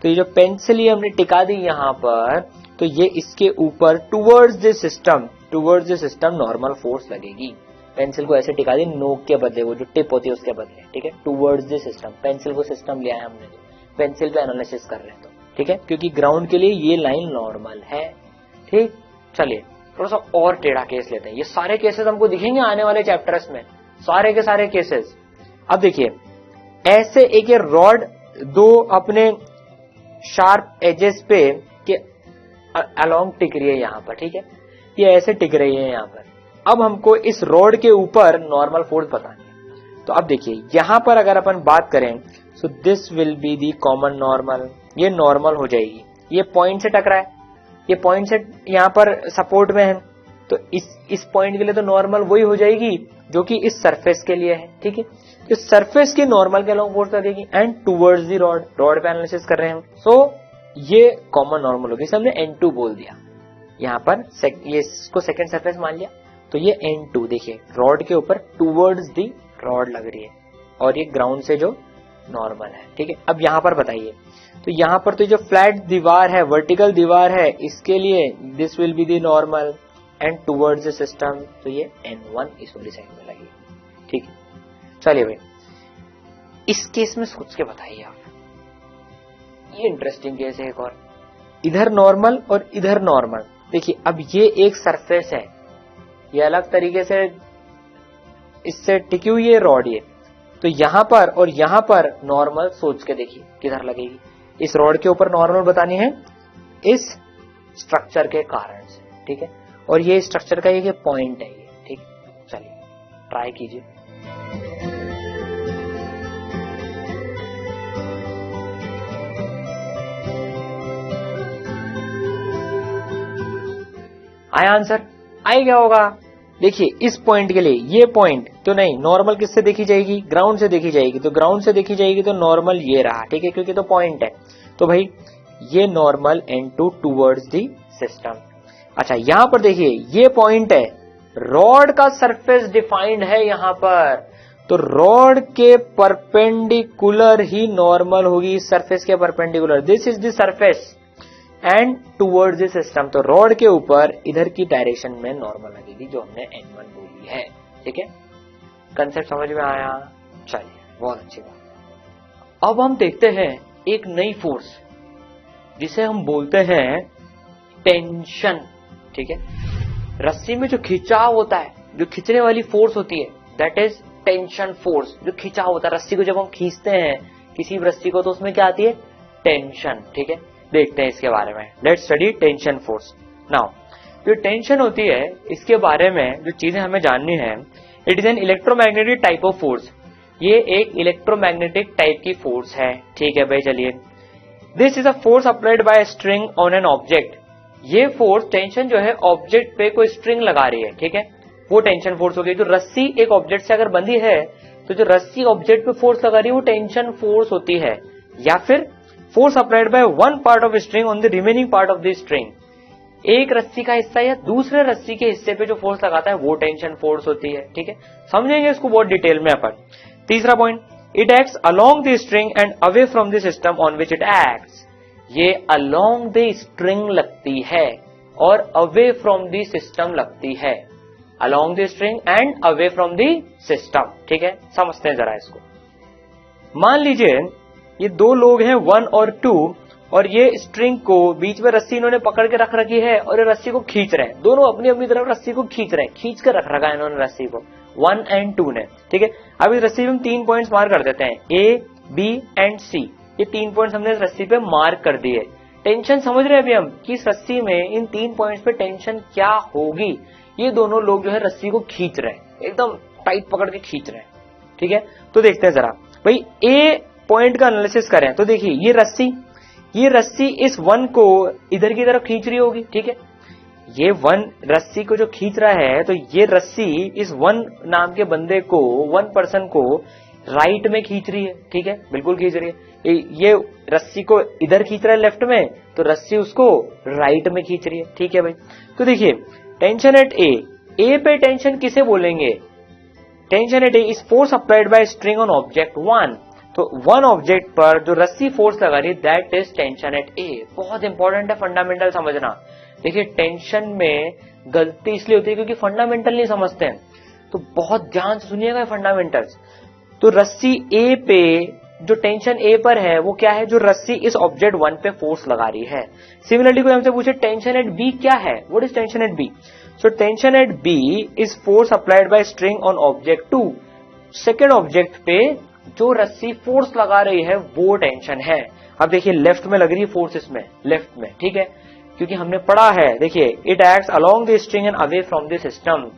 तो ये जो पेंसिल ये हमने टिका दी यहाँ पर, तो ये इसके ऊपर towards the system normal force लगेगी। पेंसिल को ऐसे टिका दी नोक के बदले, वो जो टिप होती है उसके बदले, ठीक है, टुवर्ड्स द सिस्टम। पेंसिल को सिस्टम लिया है हमने, पेंसिल पे एनालिसिस कर रहे हैं, तो ठीक है, क्योंकि ग्राउंड के लिए ये लाइन नॉर्मल है, ठीक। चलिए थोड़ा सा और टेढ़ा केस लेते हैं, ये सारे केसेस हमको दिखेंगे आने वाले चैप्टर्स में, सारे के सारे केसेस। अब देखिए ऐसे एक रॉड दो अपने शार्प एजेस पे के अलोंग टिक रही है यहाँ पर, ठीक है, ये ऐसे टिक रही है यहाँ पर। अब हमको इस रॉड के ऊपर नॉर्मल फोर्स बतानी है। तो अब देखिए यहां पर अगर अपन बात करें so this will be the common normal, ये नॉर्मल हो जाएगी। ये पॉइंट से टकरा है, ये पॉइंट से यहाँ पर सपोर्ट में है, तो इस पॉइंट के लिए तो नॉर्मल वही हो जाएगी जो कि इस सरफेस के लिए है, ठीक है। तो सरफेस की नॉर्मल के अलोंग फोर्स लगेगी and towards the rod, rod पे एनालिसिस कर रहे हैं हम। सो ये कॉमन नॉर्मल होगी, इसे हमने N2 बोल दिया यहाँ पर, ये इसको सेकंड सरफेस मान लिया, तो ये N2 देखिए रॉड के ऊपर टुवर्ड्स दी रॉड लग रही है और ये ग्राउंड से जो नॉर्मल है, ठीक है। अब यहाँ पर बताइए, तो यहाँ पर तो जो फ्लैट दीवार है, वर्टिकल दीवार है, इसके लिए this will be the normal and towards the system, तो ये N1 इस वाली साइड में लगेगी, ठीक है। चलिए भाई इस केस में सोच के बताइए आप, ये इंटरेस्टिंग केस है एक और, इधर नॉर्मल और इधर नॉर्मल। देखिए अब ये एक सरफेस है, ये अलग तरीके से इससे टिकी हुई है रॉड, ये तो यहां पर और यहां पर नॉर्मल सोच के देखिए किधर लगेगी। इस रॉड के ऊपर नॉर्मल बतानी है इस स्ट्रक्चर के कारण से, ठीक है, और ये स्ट्रक्चर का ये पॉइंट है ये, ठीक। चलिए ट्राई कीजिए। आया आंसर, आई क्या होगा, देखिए इस पॉइंट के लिए ये पॉइंट तो नहीं, नॉर्मल किससे देखी जाएगी, ग्राउंड से देखी जाएगी, तो ग्राउंड से देखी जाएगी तो नॉर्मल ये रहा, ठीक है, क्योंकि तो पॉइंट है, तो भाई ये normal N2 towards the system. अच्छा यहां पर देखिए ये पॉइंट है, रॉड का सरफेस डिफाइंड है यहां पर, तो रॉड के परपेंडिकुलर ही नॉर्मल होगी, सरफेस के perpendicular, this is the surface and towards the system, तो रॉड के ऊपर इधर की डायरेक्शन में नॉर्मल लगेगी जो हमने N1 बोली है, ठीक है। कंसेप्ट समझ में आया, चलिए बहुत अच्छी बात। अब हम देखते हैं एक नई फोर्स जिसे हम बोलते हैं टेंशन। ठीक है, रस्सी में जो खिंचाव होता है, जो खींचने वाली फोर्स होती है, दैट इज टेंशन फोर्स। जो खिंचाव होता है रस्सी को, जब हम खींचते हैं किसी भी रस्सी को, तो उसमें क्या आती है? टेंशन। ठीक है, देखते हैं इसके बारे में। Let's study tension force now. जो टेंशन होती है, इसके बारे में जो चीजें हमें जाननी है, it is an electromagnetic type of force. ये एक इलेक्ट्रोमैग्नेटिक टाइप की फोर्स है। ठीक है भाई, चलिए। This is a force applied by string on an object. ये फोर्स, टेंशन जो है, ऑब्जेक्ट पे कोई स्ट्रिंग लगा रही है। ठीक है, वो टेंशन फोर्स हो गई। जो रस्सी एक ऑब्जेक्ट से अगर बंधी है, तो जो रस्सी ऑब्जेक्ट पे फोर्स लगा रही है वो टेंशन फोर्स होती है। या फिर force applied by one part of string on the remaining part of the string. एक रस्सी का हिस्सा या दूसरे रस्सी के हिस्से पे जो फोर्स लगाता है वो टेंशन फोर्स होती है। ठीक है, समझेंगे इसको बहुत डिटेल में अपन। तीसरा point, it acts along the string and away from the system on which it acts. ये अलोंग द स्ट्रिंग लगती है और अवे फ्रॉम द सिस्टम लगती है। Along the string and away from the system. ठीक है, समझते हैं जरा इसको। मान लीजिए ये दो लोग हैं, 1 और 2, और ये स्ट्रिंग को बीच में रस्सी इन्होंने पकड़ के रख रखी है और ये रस्सी को खींच रहे हैं। दोनों अपनी अपनी तरफ रस्सी को खींच रहे हैं, खींच कर रख रखा है इन्होंने रस्सी को, 1 और 2 ने। ठीक है, अब इस रस्सी में हम 3 पॉइंट्स मार्क कर देते हैं, A, B एंड C। ये 3 पॉइंट्स हमने इस रस्सी पे मार्क कर दिए। टेंशन समझ रहे हैं अभी हम कि इस रस्सी में इन 3 पॉइंट्स पे टेंशन क्या होगी। ये दोनों लोग जो है रस्सी को खींच रहे हैं, एकदम टाइट पकड़ के खींच रहे हैं। ठीक है, तो देखते हैं जरा भाई। A पॉइंट का एनालिसिस करें तो देखिए, ये रस्सी इस 1 को इधर की तरफ खींच रही होगी। ठीक है, ये 1 रस्सी को जो खींच रहा है, तो ये रस्सी इस 1 नाम के बंदे को, 1 पर्सन को राइट में खींच रही है। ठीक है, बिल्कुल खींच रही है। ये रस्सी को इधर खींच रहा है लेफ्ट में, तो रस्सी उसको राइट में खींच रही है। ठीक है भाई, तो देखिए टेंशन एट ए पे टेंशन किसे बोलेंगे? Tension eight A is force applied by string on object 1। तो 1 ऑब्जेक्ट पर जो रस्सी फोर्स लगा रही है, दैट इज टेंशन एट ए। बहुत इंपॉर्टेंट है, फंडामेंटल समझना। देखिए, टेंशन में गलती इसलिए होती है क्योंकि फंडामेंटल नहीं समझते हैं, तो बहुत ध्यान से सुनिएगा फंडामेंटल्स। तो रस्सी ए पे, जो टेंशन ए पर है, वो क्या है? जो रस्सी इस ऑब्जेक्ट 1 पे फोर्स लगा रही है। सिमिलरली कोई हमसे पूछे टेंशन एट बी क्या है, what is tension at B? So tension at B is force applied by string on object 2। Second object पे जो रस्सी फोर्स लगा रही है वो टेंशन है। अब देखिए, लेफ्ट में लग रही है फोर्स, इसमें लेफ्ट में। ठीक है, क्योंकि हमने पढ़ा है, देखिए, it acts along the string and away from the system.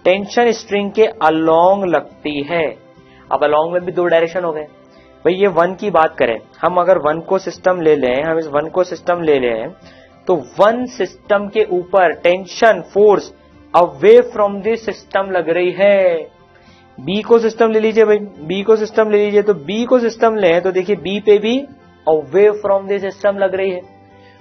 Tension string के अलोंग लगती है। अब अलोंग में भी 2 डायरेक्शन हो गए भाई। ये 1 की बात करें, हम अगर 1 को सिस्टम ले लें, हम इस 1 को सिस्टम ले लें, तो 1 सिस्टम के ऊपर tension force away from the system लग रही है। बी को सिस्टम ले लीजिए भाई, बी को सिस्टम ले लीजिए। तो बी को सिस्टम लें तो देखिए, बी पे भी अवे फ्रॉम द सिस्टम लग रही है।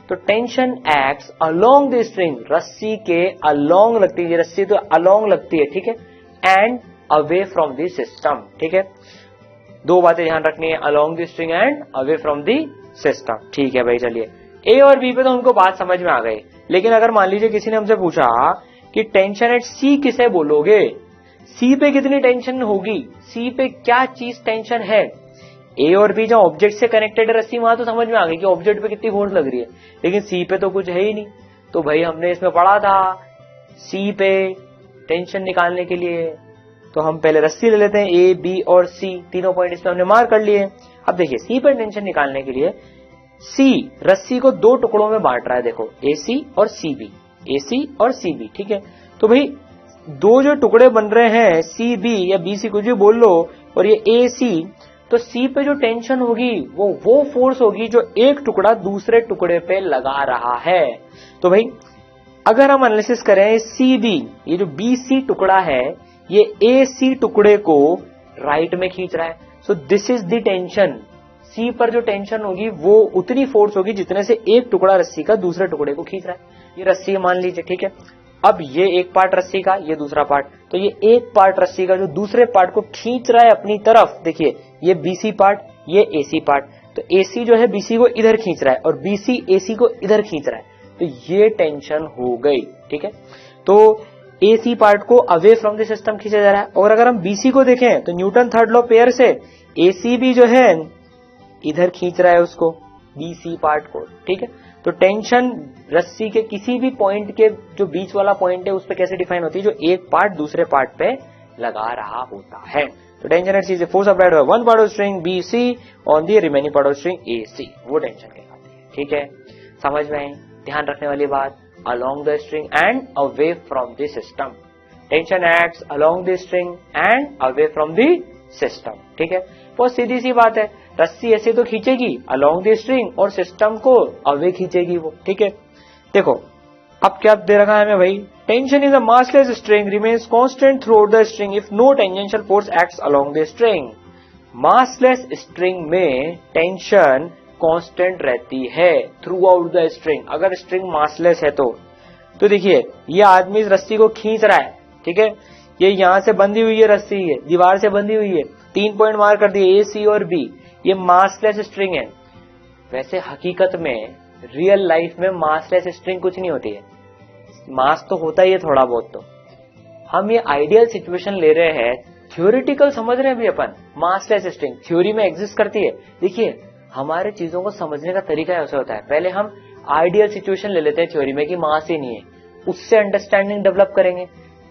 तो tension acts along the string, रस्सी के अलोंग लगती है, रस्सी तो अलोंग लगती है। ठीक है, and away from the system. ठीक है, 2 बातें ध्यान रखनी है, along the string and away from the system. ठीक है भाई, चलिए। ए और बी पे तो हमको बात समझ में आ गई, लेकिन अगर मान लीजिए किसी ने हमसे पूछा कि टेंशन एट सी किसे बोलोगे, सी पे कितनी टेंशन होगी, सी पे क्या चीज टेंशन है? ए और बी जो ऑब्जेक्ट से कनेक्टेड है रस्सी, वहां तो समझ में आ गई कि ऑब्जेक्ट पे कितनी फोर्स लग रही है, लेकिन सी पे तो कुछ है ही नहीं। तो भाई हमने इसमें पढ़ा था, सी पे टेंशन निकालने के लिए तो हम पहले रस्सी ले लेते हैं, ए बी और सी, तीनों पॉइंट इसमें हमने मार्क कर लिए। अब देखिए, सी पे टेंशन निकालने के लिए सी रस्सी को 2 टुकड़ों में बांट रहा है, देखो, ए सी और सी बी, ए सी और सी बी। ठीक है, तो भाई 2 जो टुकड़े बन रहे हैं, सी बी या बी सी कुछ भी बोल लो, और ये ए सी, तो सी पे जो टेंशन होगी वो फोर्स होगी जो एक टुकड़ा दूसरे टुकड़े पे लगा रहा है। तो भाई अगर हम एनालिसिस करें, सी बी, ये जो बी सी टुकड़ा है, ये ए सी टुकड़े को राइट में खींच रहा है। So this is the tension. C पर जो टेंशन होगी वो उतनी फोर्स होगी जितने से एक टुकड़ा रस्सी का दूसरे टुकड़े को खींच रहा है। ये रस्सी मान लीजिए, ठीक है। अब ये एक पार्ट रस्सी का, ये दूसरा पार्ट, तो ये एक पार्ट रस्सी का जो दूसरे पार्ट को खींच रहा है अपनी तरफ, देखिए ये बीसी पार्ट, ये एसी पार्ट, तो एसी जो है बीसी को इधर खींच रहा है और बीसी एसी को इधर खींच रहा है, तो ये टेंशन हो गई। ठीक है, तो एसी पार्ट को अवे फ्रॉम द सिस्टम खींचा जा रहा है। और अगर हम बीसी को देखें तो न्यूटन थर्ड लॉ पेयर से एसी भी जो है इधर खींच रहा है उसको, बी सी पार्ट को, ठीक है। तो टेंशन रस्सी के किसी भी पॉइंट के जो बीच वाला पॉइंट है उस पर कैसे डिफाइन होती है, जो एक पार्ट दूसरे पार्ट पे लगा रहा होता है। तो tension at C is force applied by one part of string B C on the remaining part of string A C, वो टेंशन कहलाती है, ठीक है। समझ में आई? ध्यान रखने वाली बात, along the string and away from the system. Tension acts along the string and away from the system. ठीक है, बहुत सीधी सी बात है, रस्सी ऐसे तो खींचेगी along the string और सिस्टम को अवे खींचेगी वो, ठीक है। देखो अब क्या दे रखा है हमें भाई, tension is a massless string remains constant throughout the string if no tangential force acts along the string. massless string में टेंशन कांस्टेंट रहती है थ्रू आउट द स्ट्रिंग। अगर स्ट्रिंग मासलेस है तो देखिए ये आदमी इस रस्सी को खींच रहा है, ठीक है, ये यहां से बंधी हुई है रस्सी, है दीवार से बंधी हुई है, 3 पॉइंट मार्क कर दिए ए सी और बी, ये मासलेस स्ट्रिंग है। वैसे हकीकत में रियल लाइफ में मासलेस स्ट्रिंग कुछ नहीं होती है, मास तो होता ही है थोड़ा बहुत। तो हम ये आइडियल सिचुएशन ले रहे हैं, थ्योरेटिकल समझ रहे हैं भी अपन, मासलेस स्ट्रिंग थ्योरी में एग्जिस्ट करती है। देखिए हमारे चीजों को समझने का तरीका ऐसा होता है, पहले हम आइडियल सिचुएशन ले लेते हैं थ्योरी में कि मास ही नहीं है, उससे अंडरस्टैंडिंग डेवलप करेंगे,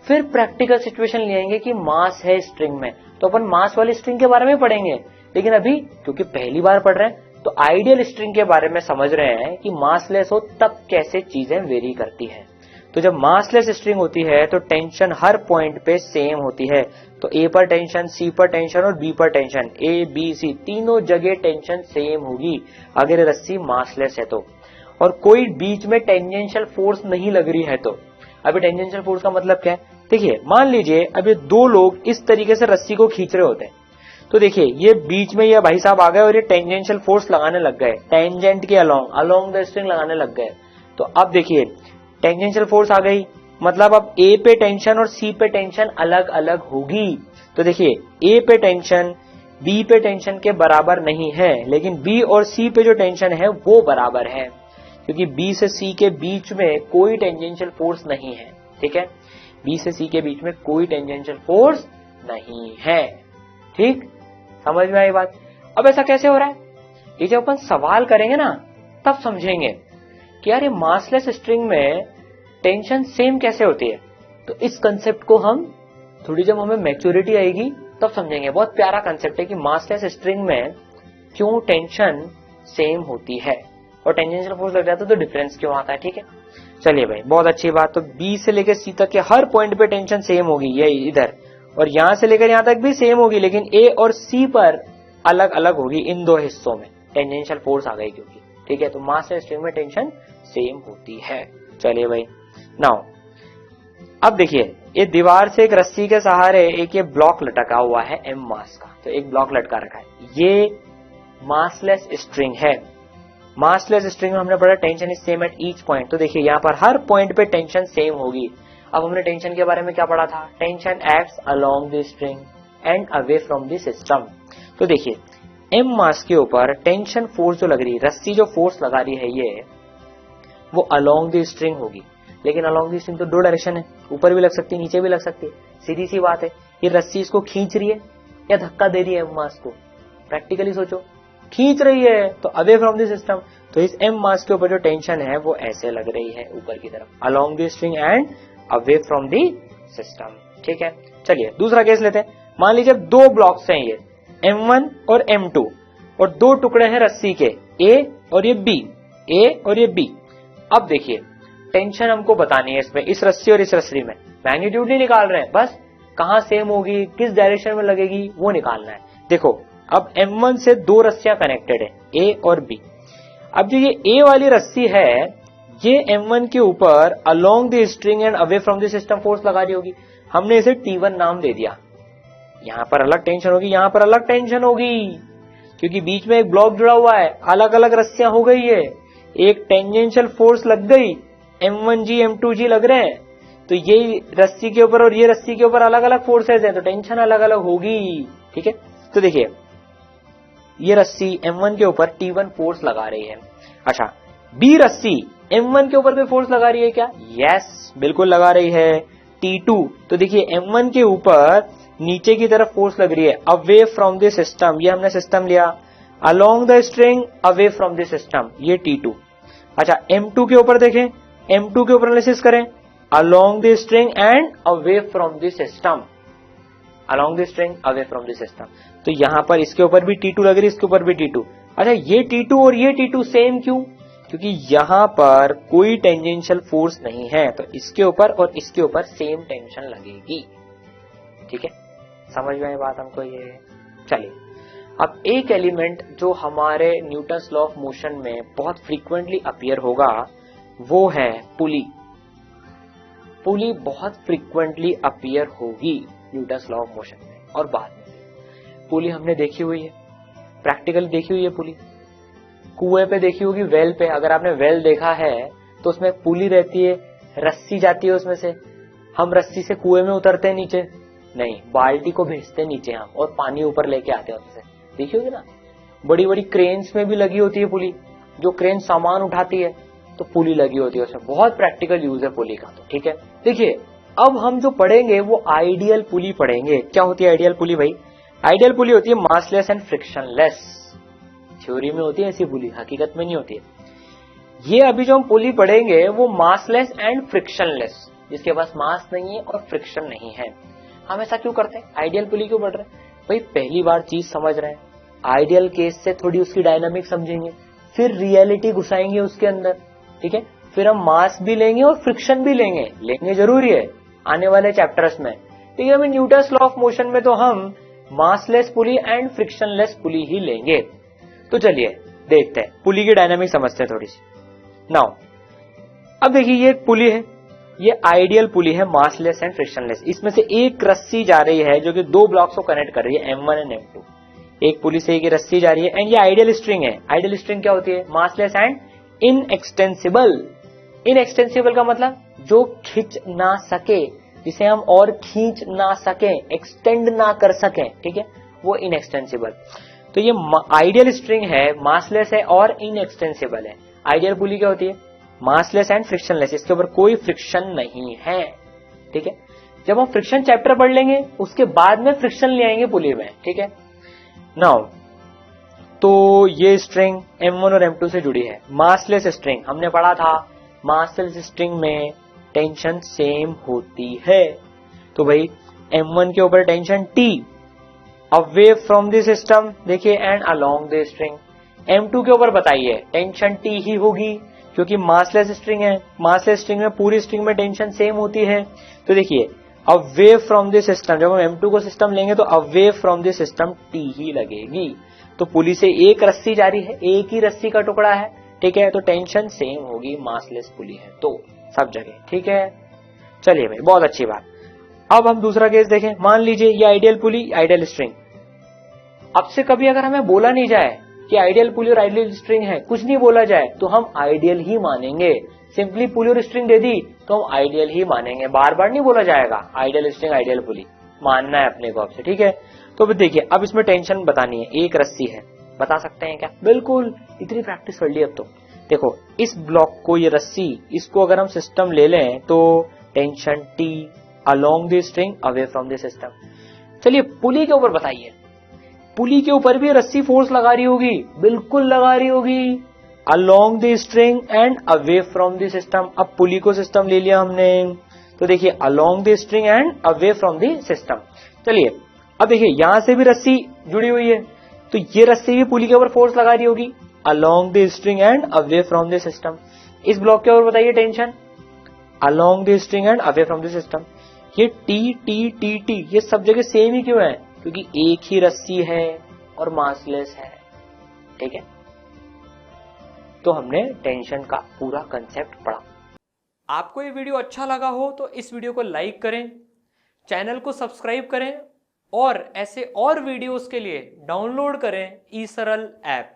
फिर प्रैक्टिकल सिचुएशन ले आएंगे कि मास है स्ट्रिंग में, तो अपन मास वाली स्ट्रिंग के बारे में पढ़ेंगे। लेकिन अभी क्योंकि पहली बार पढ़ रहे हैं तो आइडियल स्ट्रिंग के बारे में समझ रहे हैं कि मासलेस हो तब कैसे चीजें वेरी करती है। तो जब मासलेस स्ट्रिंग होती है तो टेंशन हर पॉइंट पे सेम होती है। तो ए पर टेंशन, सी पर टेंशन और बी पर टेंशन, ए बी सी तीनों जगह टेंशन सेम होगी अगर रस्सी मासलेस है तो, और कोई बीच में टेंजेंशियल फोर्स नहीं लग रही है तो। अभी टेंजेंशियल फोर्स का मतलब क्या है, देखिए मान लीजिए अभी 2 लोग इस तरीके से रस्सी को खींच रहे होते हैं, तो देखिए ये बीच में ये भाई साहब आ गए और ये टेंजेंशियल फोर्स लगाने लग गए, टेंजेंट के अलोंग द स्ट्रिंग लगाने लग गए। तो अब देखिए टेंजेंशियल फोर्स आ गई, मतलब अब ए पे टेंशन और सी पे टेंशन अलग अलग होगी। तो देखिए ए पे टेंशन बी पे टेंशन के बराबर नहीं है, लेकिन बी और सी पे जो टेंशन है वो बराबर है, क्योंकि बी से सी के बीच में कोई टेंजेंशियल फोर्स नहीं है, ठीक है, बी से सी के बीच में कोई टेंजेंशियल फोर्स नहीं है, ठीक, समझ में आई बात। अब ऐसा कैसे हो रहा है, ये जब अपन सवाल करेंगे ना तब समझेंगे कि यार ये मासलेस स्ट्रिंग में टेंशन सेम कैसे होती है। तो इस कंसेप्ट को हम थोड़ी जब हमें मैच्योरिटी आएगी तब समझेंगे। बहुत प्यारा कंसेप्ट है कि मासलेस स्ट्रिंग में क्यों टेंशन सेम होती है और टेंजेंशियल फोर्स लग जाता है तो डिफरेंस क्यों आता है, ठीक है। चलिए भाई बहुत अच्छी बात। तो बी से लेकर सी तक के हर पॉइंट पे टेंशन सेम होगी, ये इधर, और यहां से लेकर यहां तक भी सेम होगी, लेकिन ए और सी पर अलग अलग होगी, इन 2 हिस्सों में टेंजेंशियल फोर्स आ गई क्योंकि, ठीक है। तो मासलेस स्ट्रिंग में टेंशन सेम होती है। चलिए भाई नाउ अब देखिए ये दीवार से एक रस्सी के सहारे एक ये ब्लॉक लटका हुआ है एम मास का, तो एक ब्लॉक लटका रखा है, ये मासलेस स्ट्रिंग है। मासलेस स्ट्रिंग में हमने पढ़ा tension is same at each point. तो देखिए यहाँ पर हर पॉइंट पे टेंशन सेम होगी। अब हमने टेंशन के बारे में क्या पढ़ा था, tension acts along the string and away from the system. तो देखिए एम मास के ऊपर टेंशन फोर्स जो लग रही है, रस्सी जो फोर्स लगा रही है ये वो अलोंग द स्ट्रिंग होगी, लेकिन अलोंग द स्ट्रिंग तो 2 डायरेक्शन है, ऊपर भी लग सकती है नीचे भी लग सकती है, सीधी सी बात है। ये रस्सी इसको खींच रही है या धक्का दे रही है एम मास को, प्रैक्टिकली सोचो, खींच रही है तो अवे फ्रॉम द सिस्टम। तो इस एम मास के ऊपर जो टेंशन है वो ऐसे लग रही है ऊपर की तरफ, along the string and away from the system, ठीक है। चलिए दूसरा केस लेते हैं। मान लीजिए 2 ब्लॉक्स हैं, ये M1 और M2 और 2 टुकड़े हैं रस्सी के, A और ये B, A और ये B। अब देखिए टेंशन हमको बतानी है इसमें, इस रस्सी और इस रस्सी में, मैग्नीट्यूड नहीं निकाल रहे हैं, बस कहां सेम होगी, किस डायरेक्शन में लगेगी वो निकालना है। देखो अब M1 से 2 रस्सियां कनेक्टेड है, A और B। अब जो ये A वाली रस्सी है ये M1 के ऊपर along the string and away from the system force लगा रही होगी, हमने इसे T1 नाम दे दिया। यहां पर अलग टेंशन होगी, यहां पर अलग टेंशन होगी, क्योंकि बीच में एक ब्लॉक जुड़ा हुआ है, अलग अलग रस्सियां हो गई है, एक टेंजेंशियल फोर्स लग गई, M1G M2G लग रहे हैं, तो ये रस्सी के ऊपर और ये रस्सी के ऊपर अलग अलग फोर्सेज है, तो टेंशन अलग अलग होगी, ठीक है। तो देखिए ये रस्सी M1 के ऊपर T1 फोर्स लगा रही है। अच्छा B रस्सी M1 के ऊपर भी फोर्स लगा रही है क्या, यस बिल्कुल लगा रही है, T2। तो देखिए M1 के ऊपर नीचे की तरफ फोर्स लग रही है, अवे फ्रॉम द सिस्टम, ये हमने सिस्टम लिया, along the string away from the system, ये T2। अच्छा M2 के ऊपर देखें, M2 के ऊपर एनालिसिस करें, along the string and away from the system, along the string away from the system. तो यहां पर इसके ऊपर भी T2 लग रही है, इसके ऊपर भी T2। अच्छा ये T2 और ये T2 सेम क्यों? क्योंकि यहां पर कोई टेंजेंशियल फोर्स नहीं है, तो इसके ऊपर और इसके ऊपर सेम टेंशन लगेगी। ठीक है, समझ में आई बात हमको ये? चलिए अब एक एलिमेंट जो हमारे न्यूटन्स लॉ ऑफ मोशन में बहुत फ्रीक्वेंटली अपीयर होगा वो है पुली। पुली बहुत फ्रीक्वेंटली अपीयर होगी न्यूटन्स लॉ ऑफ मोशन में, और बाद में पुली हमने देखी हुई है, प्रैक्टिकली देखी हुई है पुली। कुएं पे देखी होगी, वेल पे, अगर आपने वेल देखा है तो उसमें पुली रहती है, रस्सी जाती है उसमें से, हम रस्सी से कुएं में उतरते हैं नीचे नहीं, बाल्टी को भेजते हैं नीचे हम और पानी ऊपर लेके आते हैं उससे, देखी होगी ना। बड़ी बड़ी क्रेन्स में भी लगी होती है पुली, जो क्रेन सामान उठाती है तो पुली लगी होती है उसमें, बहुत प्रैक्टिकल यूज है पुली का। तो ठीक है, देखिए अब हम जो पढ़ेंगे वो आइडियल पुली पढ़ेंगे। क्या होती है आइडियल पुली भाई? आइडियल पुली होती है मासलेस एंड फ्रिक्शनलेस। थ्योरी में होती है ऐसी पुली, हकीकत में नहीं होती है। ये अभी जो हम पुली पढ़ेंगे वो मासलेस एंड फ्रिक्शनलेस, जिसके पास मास नहीं है और फ्रिक्शन नहीं है। हम ऐसा क्यों करते हैं? आइडियल पुली क्यों पढ़ रहे हैं भाई? पहली बार चीज समझ रहे हैं, आइडियल केस से थोड़ी उसकी डायनामिक समझेंगे, फिर रियलिटी घुसाएंगे उसके अंदर। ठीक है, फिर हम मास भी लेंगे और फ्रिक्शन भी लेंगे जरूरी है आने वाले चैप्टर्स में। ठीक है, न्यूटन्स लॉ ऑफ मोशन में तो हम मासलेस पुली एंड फ्रिक्शनलेस पुली ही लेंगे। तो चलिए देखते हैं, पुली की डायनामिक समझते हैं थोड़ी सी। नाउ अब देखिए ये एक पुली है, ये आइडियल पुली है, मासलेस एंड फ्रिक्शनलेस। इसमें से एक रस्सी जा रही है जो कि दो ब्लॉक्स को कनेक्ट कर रही है, M1 एंड M2। एक पुली से एक रस्सी जा रही है एंड ये आइडियल स्ट्रिंग है। आइडियल स्ट्रिंग क्या होती है? Massless and inextensible. इनएक्सटेंसिबल का मतलब जो खिंच ना सके, जिसे हम और खींच ना सके, एक्सटेंड ना कर सके, ठीक है, वो इनएक्सटेंसिबल। तो ये आइडियल स्ट्रिंग है, मासलेस है और इनएक्सटेंसिबल है। आइडियल पुली क्या होती है? मासलेस एंड फ्रिक्शनलेस, इसके ऊपर कोई फ्रिक्शन नहीं है। ठीक है, जब हम फ्रिक्शन चैप्टर पढ़ लेंगे उसके बाद में फ्रिक्शन ले आएंगे पुली में। ठीक है, नाउ तो ये स्ट्रिंग M1 और M2 से जुड़ी है। मासलेस स्ट्रिंग हमने पढ़ा था, मासलेस स्ट्रिंग में टेंशन सेम होती है। तो भाई M1 के ऊपर tension T away from the system, देखिए, and along the string. M2 के ऊपर बताइए टेंशन T ही होगी क्योंकि मासलेस स्ट्रिंग है। मासलेस स्ट्रिंग में पूरी स्ट्रिंग में टेंशन सेम होती है। तो देखिए अवे फ्रॉम द सिस्टम, जब हम M2 को सिस्टम लेंगे तो away from the system T ही लगेगी। तो पुली से एक रस्सी जारी है, एक ही रस्सी का टुकड़ा है। ठीक है, तो टेंशन सेम होगी, मासलेस पुली है तो सब जगह। ठीक है, चलिए भाई बहुत अच्छी बात। अब हम दूसरा केस देखें। मान लीजिए ये आइडियल पुली, आइडियल स्ट्रिंग। अब से कभी अगर हमें बोला नहीं जाए कि आइडियल पुली और आइडियल स्ट्रिंग है, कुछ नहीं बोला जाए तो हम आइडियल ही मानेंगे। सिंपली पुली और स्ट्रिंग दे दी तो हम आइडियल ही मानेंगे, बार बार नहीं बोला जाएगा आइडियल स्ट्रिंग आइडियल पुली, मानना है अपने को आपसे। ठीक है, तो देखिए अब इसमें टेंशन बतानी है, एक रस्सी है, बता सकते हैं क्या? बिल्कुल, इतनी प्रैक्टिस कर ली अब तो। देखो इस ब्लॉक को, ये रस्सी, इसको अगर हम सिस्टम ले लें तो tension T along the string away from the system. चलिए पुली के ऊपर बताइए, पुली के ऊपर भी रस्सी फोर्स लगा रही होगी? बिल्कुल लगा रही होगी, along the string and away from the system. अब पुली को सिस्टम ले लिया हमने, तो देखिए along the string and away from the system. चलिए अब देखिए यहां से भी रस्सी जुड़ी हुई है, तो ये रस्सी भी पुली के ऊपर फोर्स लगा रही होगी, along the string and away from the system. इस ब्लॉक के ऊपर बताइए tension, along the string and away from the system. ये T T T T ये सब जगह सेम ही क्यों है? क्योंकि एक ही रस्सी है और मासलेस है। ठीक है, तो हमने टेंशन का पूरा कंसेप्ट पढ़ा। आपको ये वीडियो अच्छा लगा हो तो इस वीडियो को लाइक करें, चैनल को सब्सक्राइब करें और ऐसे और वीडियोस के लिए डाउनलोड करें eSarl ऐप।